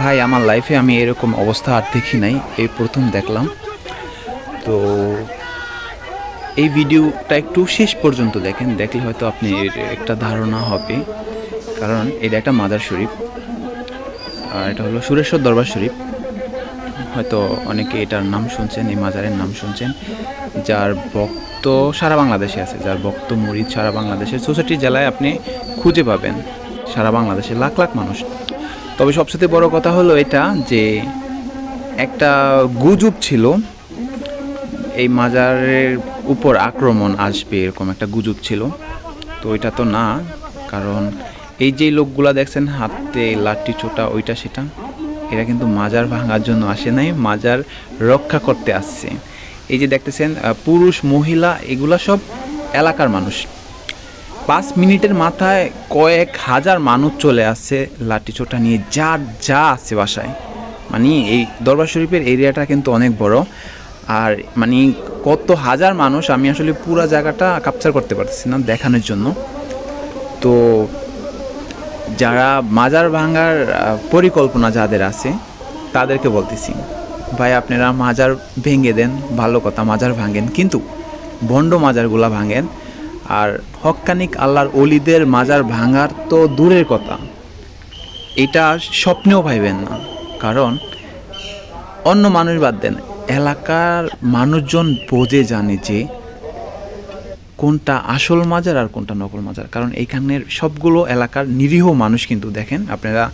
ভাই আমার লাইফে আমি এরকম অবস্থা আর দেখি নাই, এই প্রথম দেখলাম। তো এই ভিডিওটা একটু শেষ পর্যন্ত দেখেন, দেখলে হয়তো আপনি একটা ধারণা হবে। কারণ এটা একটা মাজার শরীফ, আর এটা হলো সুরেশ্বর দরবার শরীফ। হয়তো অনেকে এটার নাম শুনছেন, এই মাজারের নাম শুনছেন, যার ভক্ত সারা বাংলাদেশে আছে, যার ভক্ত মুরিদ সারা বাংলাদেশের 64টি জেলায় আপনি খুঁজে পাবেন, সারা বাংলাদেশে লাখ লাখ মানুষ। তবে সবচেয়ে বড় কথা হলো এটা যে একটা গুজব ছিল এই মাজারের উপর আক্রমণ আসবে, এরকম একটা গুজব ছিল। তো এটা তো না, কারণ এই যে লোকগুলা দেখছেন হাতে লাঠি ছোটা ওইটা সেটা, এরা কিন্তু মাজার ভাঙার জন্য আসে নাই, মাজার রক্ষা করতে আসছে। এই যে দেখতেছেন পুরুষ মহিলা এগুলা সব এলাকার মানুষ। 5 মিনিটের মাথায় কয়েক হাজার মানুষ চলে আসছে লাঠি ছোটা নিয়ে, যার যা আছে বাসায়। মানে এই দরবার শরীফের এরিয়াটা কিন্তু অনেক বড়, আর মানে কত হাজার মানুষ আমি আসলে পুরো জায়গাটা ক্যাপচার করতে পারতেছি না দেখানোর জন্য। তো যারা মাজার ভাঙার পরিকল্পনা যাদের আছে তাদেরকে বলতেছি, ভাই আপনারা মাজার ভেঙে দেন, ভালো কথা, মাজার ভাঙেন, কিন্তু ভণ্ড মাজারগুলা ভাঙেন। আর হক্কানিক আল্লাহর অলিদের মাজার ভাঙার তো দূরের কথা, এটা স্বপ্নেও ভাইবেন না। কারণ অন্য মানুষ বাদ দেন, এলাকার মানুষজন বোঝে, জানে যে কোনটা আসল মাজার আর কোনটা নকল মাজার। কারণ এইখানের সবগুলো এলাকার নিরীহ মানুষ, কিন্তু দেখেন আপনারা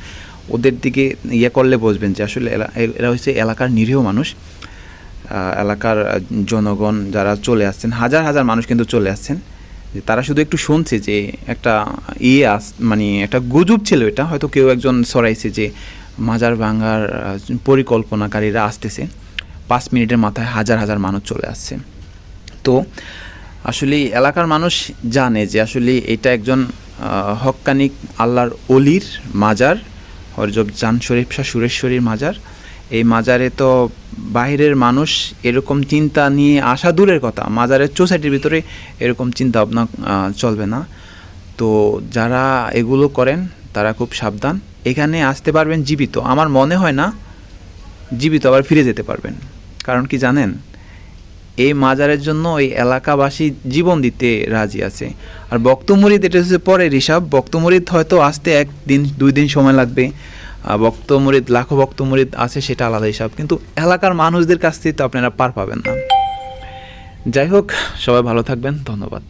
ওদের দিকে ইয়ে করলে বুঝবেন যে আসলে এরা হচ্ছে এলাকার নিরীহ মানুষ। এলাকার জনগণ যারা চলে আসছেন, হাজার হাজার মানুষ কিন্তু চলে আসছেন, যে তারা শুধু একটু শুনছে যে একটা মানে একটা গুজব ছিল, এটা হয়তো কেউ একজন ছড়াইছে যে মাজার ভাঙার পরিকল্পনাকারীরা আসতেছে। 5 মিনিটের মাথায় হাজার হাজার মানুষ চলে আসছে। তো আসলে এলাকার মানুষ জানে যে আসলে এটা একজন হক্কানিক আল্লাহর অলির মাজার, হরজত জান শরীফ শাহ সুরেশ্বরীর মাজার। এই মাজারে তো বাইরের মানুষ এরকম চিন্তা নিয়ে আসা দূরের কথা, মাজারের সোসাইটির ভিতরে এরকম চিন্তা ভাবনা চলবে না। তো যারা এগুলো করেন তারা খুব সাবধান। এখানে আসতে পারবেন জীবিত, আমার মনে হয় না জীবিত আবার ফিরে যেতে পারবেন। কারণ কি জানেন, এই মাজারের জন্য ওই এলাকাবাসী জীবন দিতে রাজি আছে। আর ভক্ত মুরিদ এটা হচ্ছে পরের হিসাব। ভক্ত মুরিদ হয়তো আসতে 1 দিন 2 দিন সময় লাগবে, ভক্ত মুরিদ লাখো ভক্ত মুরিদ আছে সেটা আলাদা হিসাব, কিন্তু এলাকার মানুষদের কাছ থেকে তো আপনারা পার পাবেন না। যাই হোক, সবাই ভালো থাকবেন, ধন্যবাদ।